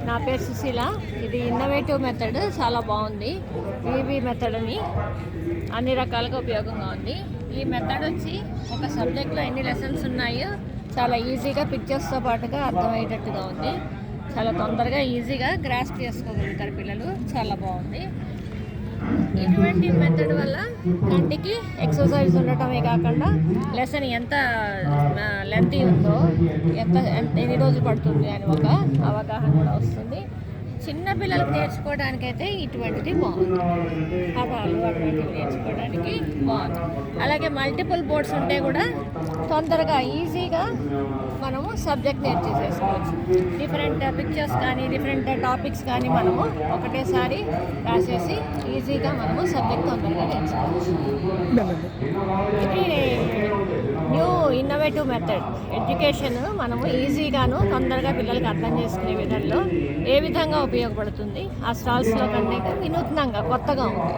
నా పేరు సుశీల. ఇది ఇన్నోవేటివ్ మెథడ్, చాలా బాగుంది. ఈవీ మెథడ్ అని అన్ని రకాలుగా ఉపయోగంగా ఉంది. ఈ మెథడ్ వచ్చి ఒక సబ్జెక్ట్లో ఎన్ని లెసన్స్ ఉన్నాయో చాలా ఈజీగా పిక్చర్స్తో పాటుగా అర్థమయ్యేటట్టుగా ఉంది. చాలా తొందరగా ఈజీగా గ్రాస్ప్ చేసుకోగలుగుతారు పిల్లలు. చాలా బాగుంది. ఇటువంటి మెథడ్ వల్ల కంటికి ఎక్సర్సైజ్ ఉండటమే కాకుండా లెసన్ ఎంత లెంతీ ఉందో, ఎన్ని రోజులు పడుతుంది అని ఒక అవగాహన కూడా వస్తుంది. చిన్న పిల్లలకు నేర్చుకోవడానికైతే ఇటువంటిది బాగుంది. పదాలు అటువంటివి నేర్చుకోవడానికి బాగుంది. అలాగే మల్టిపుల్ బోర్డ్స్ ఉంటే కూడా తొందరగా ఈజీగా మనము సబ్జెక్ట్ నేర్చేసేసుకోవచ్చు. డిఫరెంట్ పిక్చర్స్ కానీ డిఫరెంట్ టాపిక్స్ కానీ మనము ఒకటేసారి రాసేసి ఈజీగా మనము సబ్జెక్ట్ తొందరగా నేర్చుకోవచ్చు. ఇది న్యూ ఇన్నోవేటివ్ మెథడ్. ఎడ్యుకేషన్ మనము ఈజీగాను తొందరగా పిల్లలకి అర్థం చేసుకునే విధంలో ఏ విధంగా ఉపయోగపడుతుంది ఆ స్టాల్స్లో కంటే వినూత్నంగా కొత్తగా ఉంది.